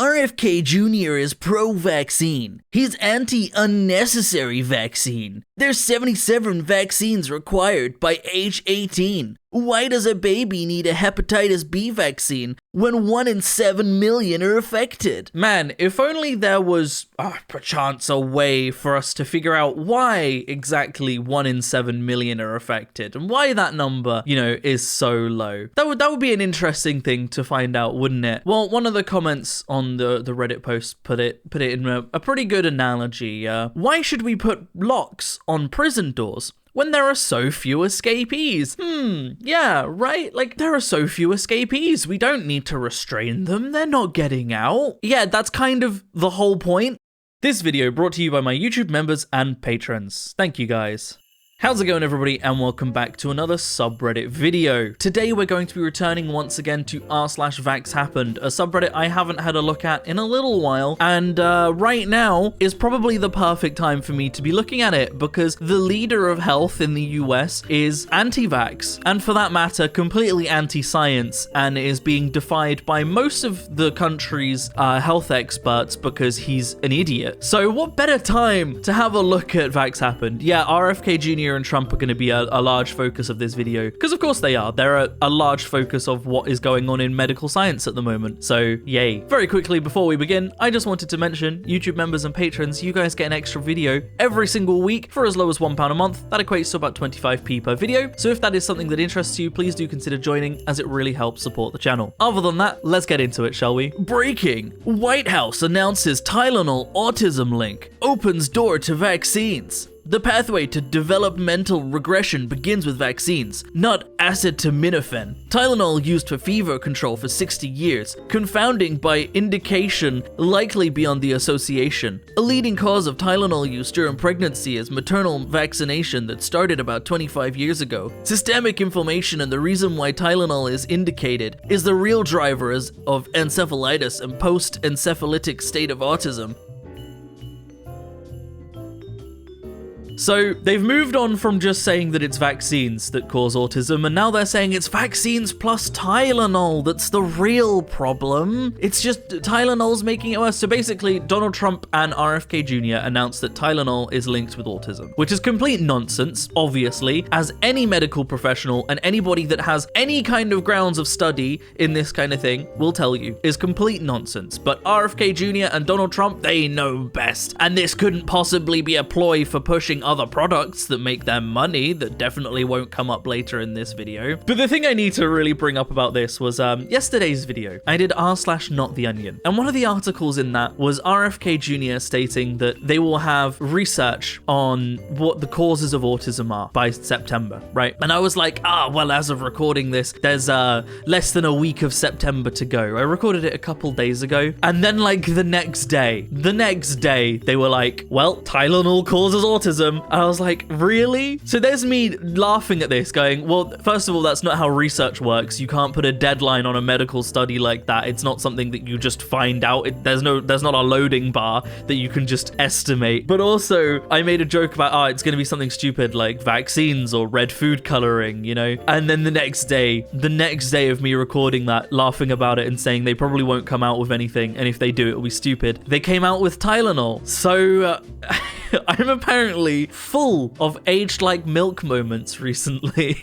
RFK Jr. is pro-vaccine. He's anti-unnecessary vaccine. There's 77 vaccines required by age 18. Why does a baby need a hepatitis B vaccine when 1 in 7 million are affected? Man, if only there was, perchance, a way for us to figure out why exactly 1 in 7 million are affected and why that number, is so low. That would be an interesting thing to find out, wouldn't it? Well, one of the comments on the Reddit post put it in a pretty good analogy. Why should we put locks on prison doors when there are so few escapees? Yeah, right? Like, there are so few escapees. We don't need to restrain them. They're not getting out. Yeah, that's kind of the whole point. This video brought to you by my YouTube members and patrons. Thank you, guys. How's it going, everybody, and welcome back to another subreddit video. Today we're going to be returning once again to r/vaxxhappened, a subreddit I haven't had a look at in a little while, and right now is probably the perfect time for me to be looking at it because the leader of health in the US is anti-vax, and for that matter, completely anti-science, and is being defied by most of the country's health experts because he's an idiot. So what better time to have a look at vaxxhappened? Yeah, RFK Jr. and Trump are going to be a large focus of this video, because of course they are. They're a large focus of what is going on in medical science at the moment, so yay. Very quickly before we begin, I just wanted to mention YouTube members and patrons, you guys get an extra video every single week for as low as £1 a month. That equates to about 25p per video, so if that is something that interests you, please do consider joining, as it really helps support the channel. Other than that, let's get into it, shall we? Breaking! White House announces Tylenol-autism link, opens door to vaccines. The pathway to developmental regression begins with vaccines, not acetaminophen. Tylenol used for fever control for 60 years, confounding by indication likely beyond the association. A leading cause of Tylenol use during pregnancy is maternal vaccination that started about 25 years ago. Systemic inflammation and the reason why Tylenol is indicated is the real driver of encephalitis and post-encephalitic state of autism. So they've moved on from just saying that it's vaccines that cause autism, and now they're saying it's vaccines plus Tylenol that's the real problem. It's just Tylenol's making it worse. So basically, Donald Trump and RFK Jr. announced that Tylenol is linked with autism, which is complete nonsense, obviously, as any medical professional and anybody that has any kind of grounds of study in this kind of thing will tell you is complete nonsense. But RFK Jr. and Donald Trump, they know best. And this couldn't possibly be a ploy for pushing other products that make them money that definitely won't come up later in this video. But the thing I need to really bring up about this was yesterday's video. I did r/NotTheOnion, and one of the articles in that was RFK Jr. stating that they will have research on what the causes of autism are by September, right? And I was like, well, as of recording this, there's less than a week of September to go. I recorded it a couple days ago, and then like the next day, they were like, well, Tylenol causes autism. And I was like, really? So there's me laughing at this going, well, first of all, that's not how research works. You can't put a deadline on a medical study like that. It's not something that you just find out. There's not a loading bar that you can just estimate. But also, I made a joke about, it's going to be something stupid like vaccines or red food coloring, And then the next day of me recording that, laughing about it and saying they probably won't come out with anything. And if they do, it'll be stupid. They came out with Tylenol. So I'm apparently full of aged like milk moments recently.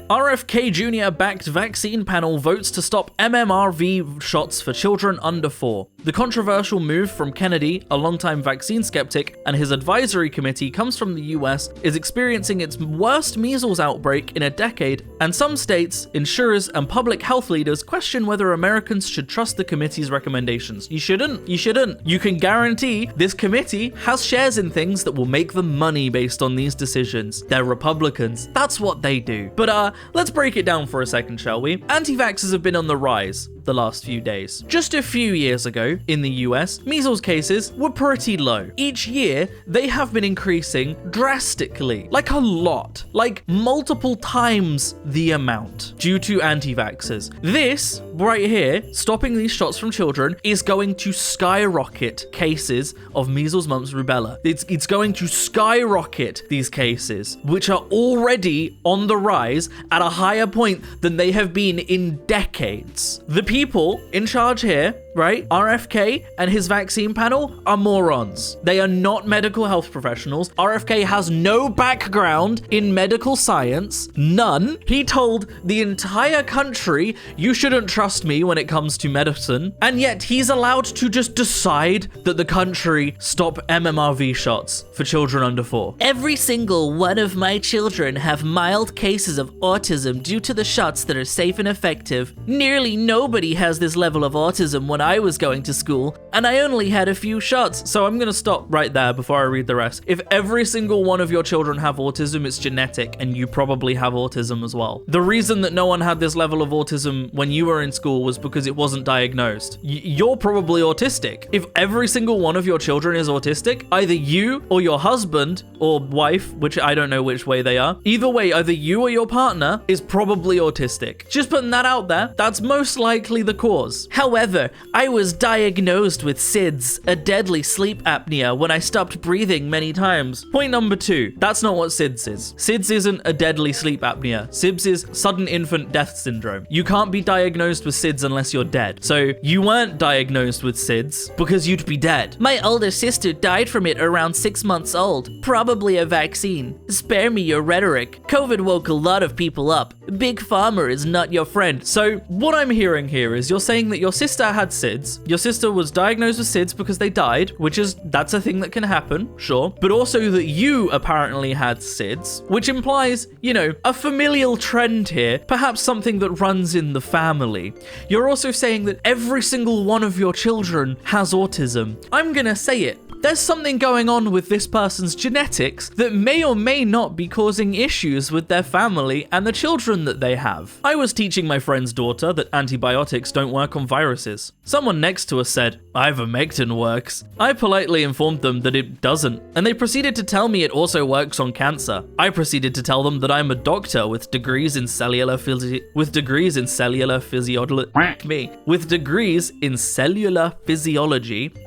RFK Jr. backed vaccine panel votes to stop MMRV shots for children under 4. The controversial move from Kennedy, a longtime vaccine skeptic, and his advisory committee comes from the US, is experiencing its worst measles outbreak in a decade, and some states, insurers, and public health leaders question whether Americans should trust the committee's recommendations. You shouldn't. You can guarantee this committee has shares in things that will make them money based on these decisions. They're Republicans. That's what they do. But let's break it down for a second, shall we? Anti-vaxxers have been on the rise the last few days. Just a few years ago, in the US, measles cases were pretty low. Each year, they have been increasing drastically, like a lot, like multiple times the amount, due to anti-vaxxers. This, right here, stopping these shots from children, is going to skyrocket cases of measles, mumps, rubella. It's going to skyrocket these cases, which are already on the rise at a higher point than they have been in decades. The people in charge here right? RFK and his vaccine panel are morons. They are not medical health professionals. RFK has no background in medical science, none. He told the entire country, you shouldn't trust me when it comes to medicine, and yet he's allowed to just decide that the country stop MMRV shots for children under 4. Every single one of my children have mild cases of autism due to the shots that are safe and effective. Nearly nobody has this level of autism when I was going to school, and I only had a few shots. So I'm gonna stop right there before I read the rest. If every single one of your children have autism, it's genetic, and you probably have autism as well. The reason that no one had this level of autism when you were in school was because it wasn't diagnosed. You're probably autistic. If every single one of your children is autistic, either you or your husband or wife, which I don't know which way they are, either way, either you or your partner is probably autistic. Just putting that out there, that's most likely the cause. However, I was diagnosed with SIDS, a deadly sleep apnea, when I stopped breathing many times. Point number 2, that's not what SIDS is. SIDS isn't a deadly sleep apnea. SIDS is sudden infant death syndrome. You can't be diagnosed with SIDS unless you're dead. So you weren't diagnosed with SIDS because you'd be dead. My older sister died from it around 6 months old. Probably a vaccine. Spare me your rhetoric. COVID woke a lot of people up. Big Pharma is not your friend. So what I'm hearing here is you're saying that your sister had SIDS. Your sister was diagnosed with SIDS because they died, that's a thing that can happen, sure. But also that you apparently had SIDS, which implies, a familial trend here, perhaps something that runs in the family. You're also saying that every single one of your children has autism. I'm gonna say it. There's something going on with this person's genetics that may or may not be causing issues with their family and the children that they have. I was teaching my friend's daughter that antibiotics don't work on viruses. Someone next to us said, ivermectin works. I politely informed them that it doesn't, and they proceeded to tell me it also works on cancer. I proceeded to tell them that I'm a doctor with degrees in cellular physiology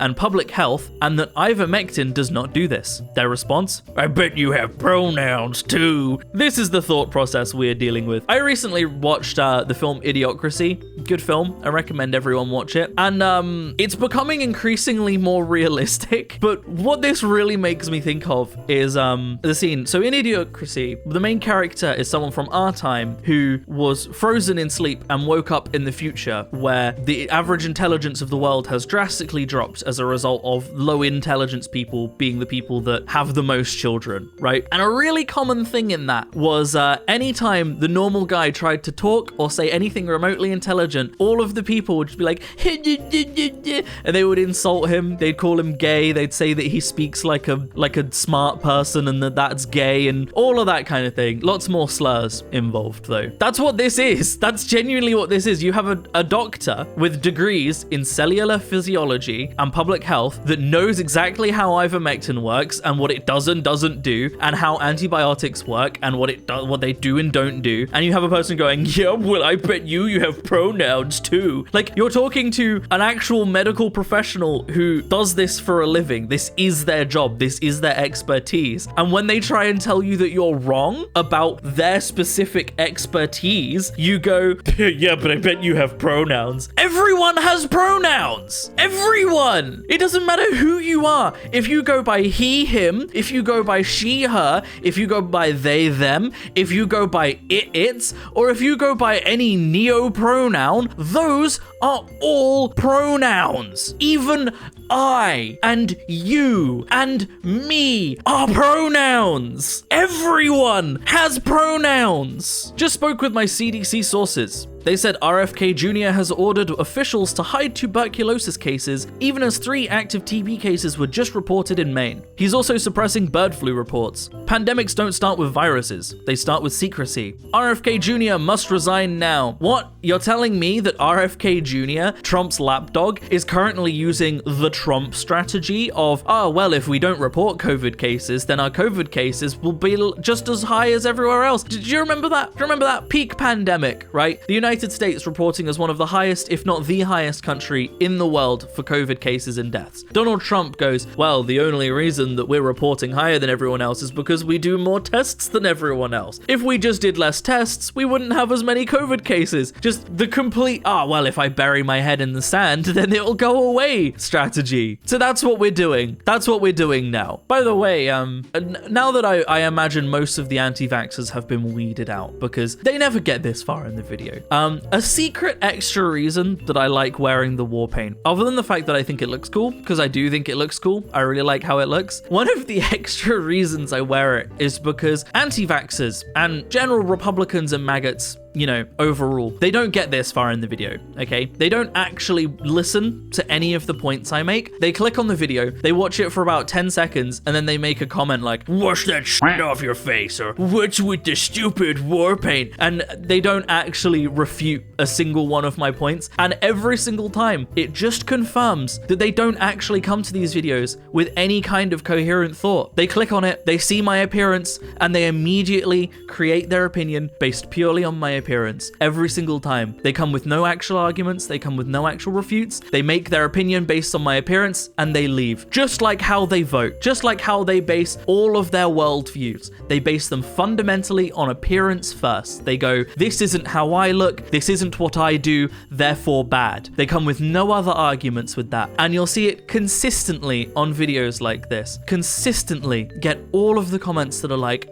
and public health, and that ivermectin does not do this. Their response? I bet you have pronouns too. This is the thought process we're dealing with. I recently watched the film Idiocracy. Good film. I recommend everyone watch it. And it's becoming increasingly more realistic. But what this really makes me think of is the scene. So in Idiocracy, the main character is someone from our time who was frozen in sleep and woke up in the future, where the average intelligence of the world has drastically dropped as a result of low intelligence people being the people that have the most children, right? And a really common thing in that was anytime the normal guy tried to talk or say anything remotely intelligent, all of the people would just be like, and they would insult him. They'd call him gay. They'd say that he speaks like a smart person and that's gay and all of that kind of thing. Lots more slurs involved though. That's what this is. That's genuinely what this is. You have a doctor with degrees in cellular physiology and public health that knows exactly how ivermectin works and what it does and doesn't do, and how antibiotics work and what they do and don't do. And you have a person going, yeah, well, I bet you have pronouns too. Like, you're talking to an actual medical professional who does this for a living. This is their job. This is their expertise. And when they try and tell you that you're wrong about their specific expertise, you go, yeah, but I bet you have pronouns. Everyone has pronouns. Everyone. It doesn't matter who you are. If you go by he, him, if you go by she, her, if you go by they, them, if you go by it, its, or if you go by any neo-pronoun, those are all pronouns. Even I and you and me are pronouns. Everyone has pronouns. Just spoke with my CDC sources. They said RFK Jr. has ordered officials to hide tuberculosis cases, even as 3 active TB cases were just reported in Maine. He's also suppressing bird flu reports. Pandemics don't start with viruses, they start with secrecy. RFK Jr. must resign now. What? You're telling me that RFK Jr., Trump's lapdog, is currently using the Trump strategy of, well, if we don't report COVID cases, then our COVID cases will be just as high as everywhere else. Did you remember that? Do you remember that peak pandemic, right? The United United States reporting as one of the highest, if not the highest country in the world for COVID cases and deaths. Donald Trump goes, well, the only reason that we're reporting higher than everyone else is because we do more tests than everyone else. If we just did less tests, we wouldn't have as many COVID cases. Just the complete, well, if I bury my head in the sand, then it'll go away strategy. So that's what we're doing. That's what we're doing now. By the way, now that I imagine most of the anti-vaxxers have been weeded out because they never get this far in the video. A secret extra reason that I like wearing the war paint, other than the fact that I think it looks cool, because I do think it looks cool. I really like how it looks. One of the extra reasons I wear it is because anti-vaxxers and general Republicans and maggots, you know, overall, they don't get this far in the video, okay? They don't actually listen to any of the points I make. They click on the video, they watch it for about 10 seconds, and then they make a comment like, wash that shit off your face, or what's with the stupid war paint? And they don't actually refute a single one of my points. And every single time, it just confirms that they don't actually come to these videos with any kind of coherent thought. They click on it, they see my appearance, and they immediately create their opinion based purely on my appearance. Every single time. They come with no actual arguments, they come with no actual refutes, they make their opinion based on my appearance, and they leave. Just like how they vote, just like how they base all of their worldviews. They base them fundamentally on appearance first. They go, this isn't how I look, this isn't what I do, therefore bad. They come with no other arguments with that. And you'll see it consistently on videos like this. Consistently get all of the comments that are like,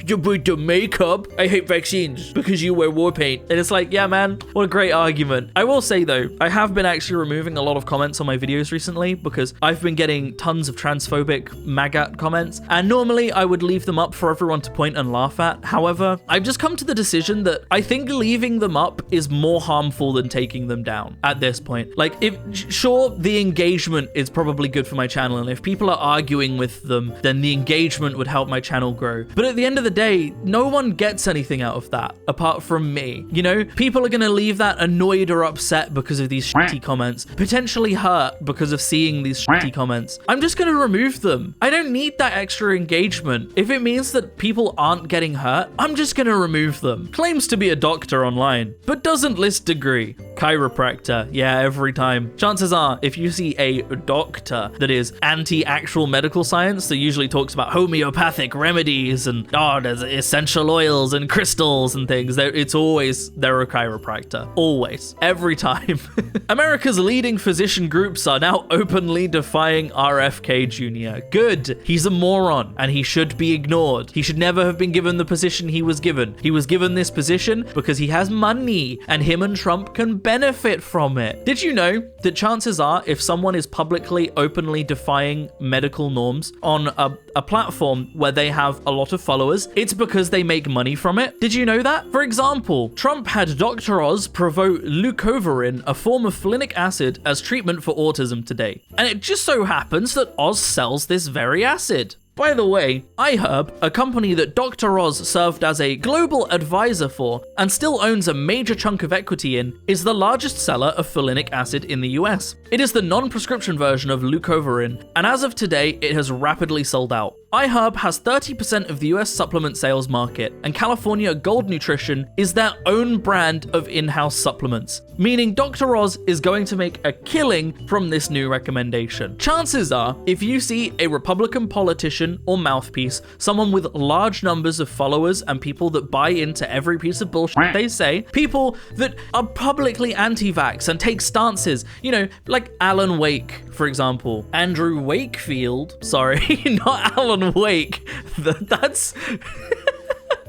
you put the makeup, I hate vaccines because you wear war paint. And it's like, yeah, man, what a great argument. I will say though, I have been actually removing a lot of comments on my videos recently because I've been getting tons of transphobic maggot comments, and normally I would leave them up for everyone to point and laugh at. However, I've just come to the decision that I think leaving them up is more harmful than taking them down at this point. Like, sure, the engagement is probably good for my channel, and if people are arguing with them, then the engagement would help my channel grow. But at the end of the day, no one gets anything out of that apart from me. You know, people are gonna leave that annoyed or upset because of these shitty comments, potentially hurt because of seeing these shitty comments. I'm just gonna remove them. I don't need that extra engagement. If it means that people aren't getting hurt, I'm just gonna remove them. Claims to be a doctor online, but doesn't list degree. Chiropractor, yeah, every time. Chances are, if you see a doctor that is anti-actual medical science, that usually talks about homeopathic remedies and, there's essential oils and crystals and things, it's always, they're a chiropractor. Always. Every time. America's leading physician groups are now openly defying RFK Jr. Good. He's a moron, and he should be ignored. He should never have been given the position he was given. He was given this position because he has money, and him and Trump can benefit from it. Did you know that chances are, if someone is publicly, openly defying medical norms on a platform where they have a lot of followers, it's because they make money from it? Did you know that? For example, Trump had Dr. Oz promote leucovorin, a form of folinic acid, as treatment for autism today. And it just so happens that Oz sells this very acid. By the way, iHerb, a company that Dr. Oz served as a global advisor for and still owns a major chunk of equity in, is the largest seller of folinic acid in the US. It is the non-prescription version of leucovorin, and as of today, it has rapidly sold out. iHerb has 30% of the US supplement sales market, and California Gold Nutrition is their own brand of in-house supplements, meaning Dr. Oz is going to make a killing from this new recommendation. Chances are, if you see a Republican politician or mouthpiece, someone with large numbers of followers and people that buy into every piece of bullshit they say, people that are publicly anti-vax and take stances, you know, like Alan Wake, for example. Andrew Wakefield, sorry, not Alan Wake. That's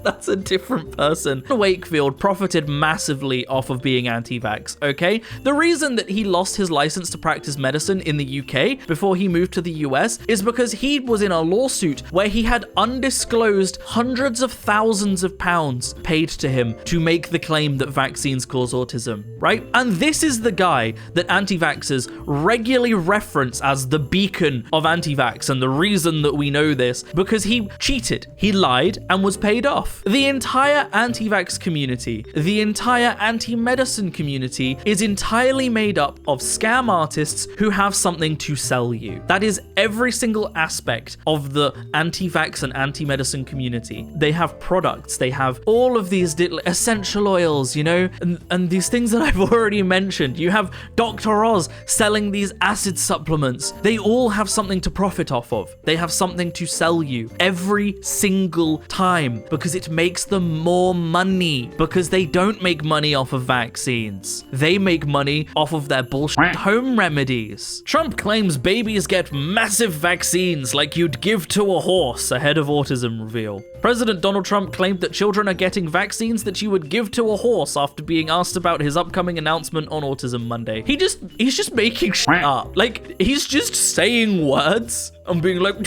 that's a different person. Wakefield profited massively off of being anti-vax, okay? The reason that he lost his license to practice medicine in the UK before he moved to the US is because he was in a lawsuit where he had undisclosed hundreds of thousands of pounds paid to him to make the claim that vaccines cause autism, right? And this is the guy that anti-vaxxers regularly reference as the beacon of anti-vax, and the reason that we know this, because he cheated, he lied, and was paid off. off. The entire anti-vax community, the entire anti-medicine community is entirely made up of scam artists who have something to sell you. That is every single aspect of the anti-vax and anti-medicine community. They have products, they have all of these essential oils, you know, and these things that I've already mentioned. You have Dr. Oz selling these acid supplements. They all have something to profit off of. They have something to sell you every single time because it makes them more money, because they don't make money off of vaccines. They make money off of their bullshit home remedies. Trump claims babies get massive vaccines like you'd give to a horse ahead of autism reveal. President Donald Trump claimed that children are getting vaccines that you would give to a horse after being asked about his upcoming announcement on Autism Monday. He's just making shit up. Like, he's just saying words and being like,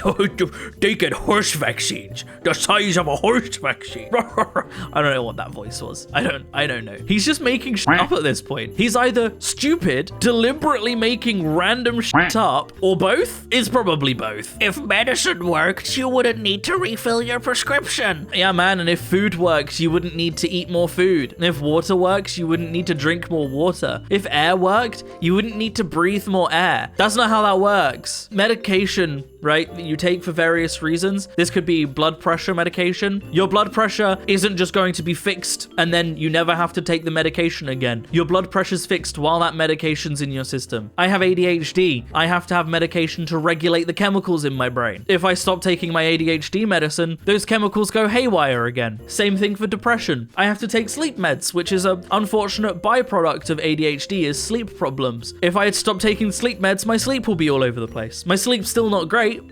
they get horse vaccines, the size of a horse vaccine. I don't know what that voice was. I don't know. He's just making shit up at this point. He's either stupid, deliberately making random shit up, or both. It's probably both. If medicine worked, you wouldn't need to refill your prescription. Yeah, man, and if food works, you wouldn't need to eat more food. And if water works, you wouldn't need to drink more water. If air worked, you wouldn't need to breathe more air. That's not how that works. Medication, right, that you take for various reasons. This could be blood pressure medication. Your blood pressure isn't just going to be fixed and then you never have to take the medication again. Your blood pressure's fixed while that medication's in your system. I have ADHD. I have to have medication to regulate the chemicals in my brain. If I stop taking my ADHD medicine, those chemicals go haywire again. Same thing for depression. I have to take sleep meds, which is an unfortunate byproduct of ADHD, is sleep problems. If I had stopped taking sleep meds, my sleep will be all over the place. My sleep's still not great,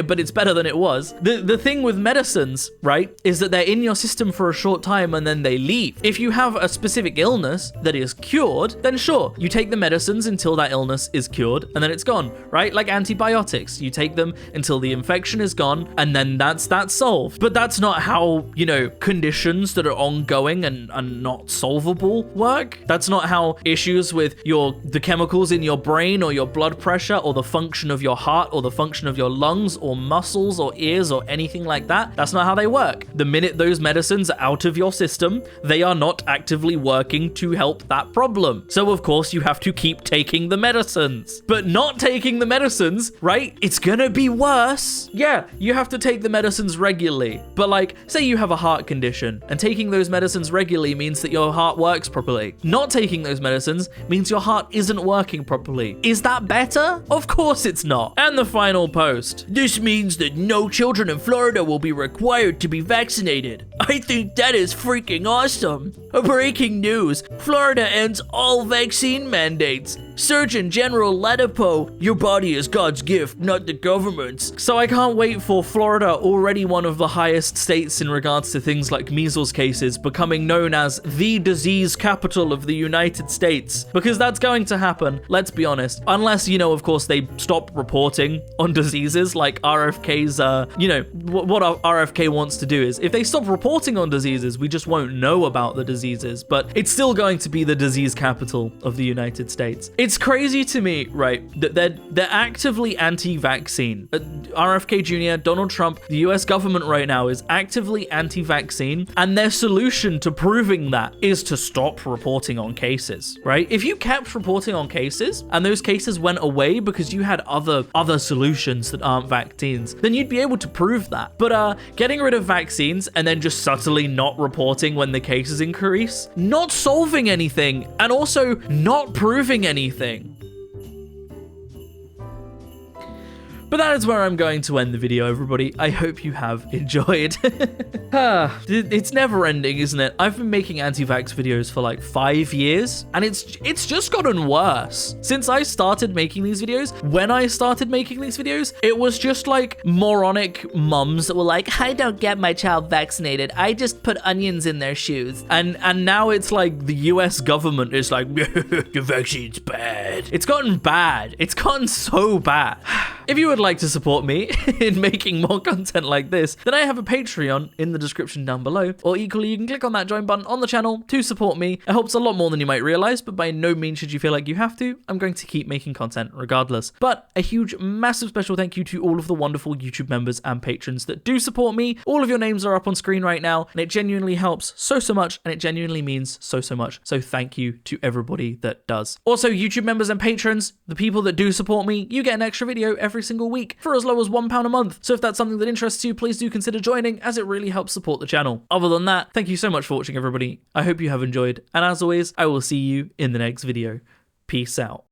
but it's better than it was. The thing with medicines, right, is that they're in your system for a short time and then they leave. If you have a specific illness that is cured, then sure, you take the medicines until that illness is cured and then it's gone, right? Like antibiotics, you take them until the infection is gone and then that's solved. But that's not how, you know, conditions that are ongoing and not solvable work. That's not how issues with the chemicals in your brain or your blood pressure or the function of your heart or the function of your lungs or muscles or ears or anything like that. That's not how they work. The minute those medicines are out of your system, they are not actively working to help that problem. So of course you have to keep taking the medicines. But not taking the medicines, right? It's gonna be worse. Yeah, you have to take the medicines regularly. But like, say you have a heart condition and taking those medicines regularly means that your heart works properly. Not taking those medicines means your heart isn't working properly. Is that better? Of course it's not. And the final post. This means that no children in Florida will be required to be vaccinated. I think that is freaking awesome. Breaking news. Florida ends all vaccine mandates. Surgeon General Ladapo, your body is God's gift, not the government's. So I can't wait for Florida, already one of the highest states in regards to things like measles cases, becoming known as the disease capital of the United States. Because that's going to happen, let's be honest. Unless, you know, of course, they stop reporting on diseases like RFK's, you know, what RFK wants to do is, if they stop reporting on diseases, we just won't know about the diseases. But it's still going to be the disease capital of the United States. It's crazy to me, right, that they're actively anti-vaccine. RFK Jr., Donald Trump, the US government right now is actively anti-vaccine, and their solution to proving that is to stop reporting on cases, right? If you kept reporting on cases and those cases went away because you had other solutions that aren't vaccines, then you'd be able to prove that. But getting rid of vaccines and then just subtly not reporting when the cases increase, not solving anything and also not proving anything. But that is where I'm going to end the video, everybody. I hope you have enjoyed. It's never ending, isn't it? I've been making anti-vax videos for like 5 years, and it's just gotten worse. Since I started making these videos, when I started making these videos, it was just like moronic mums that were like, I don't get my child vaccinated. I just put onions in their shoes. And now it's like the US government is like, the vaccine's bad. It's gotten bad. It's gotten so bad. If you would like to support me in making more content like this, then I have a Patreon in the description down below, or equally you can click on that join button on the channel to support me. It helps a lot more than you might realize, but by no means should you feel like you have to. I'm going to keep making content regardless. But a huge, massive special thank you to all of the wonderful YouTube members and patrons that do support me. All of your names are up on screen right now, and it genuinely helps so much, and it genuinely means so much. So thank you to everybody that does. Also, YouTube members and patrons, the people that do support me, you get an extra video every single week for as low as £1 a month. So if that's something that interests you, please do consider joining, as it really helps support the channel. Other than that, thank you so much for watching, everybody. I hope you have enjoyed, and as always, I will see you in the next video. Peace out.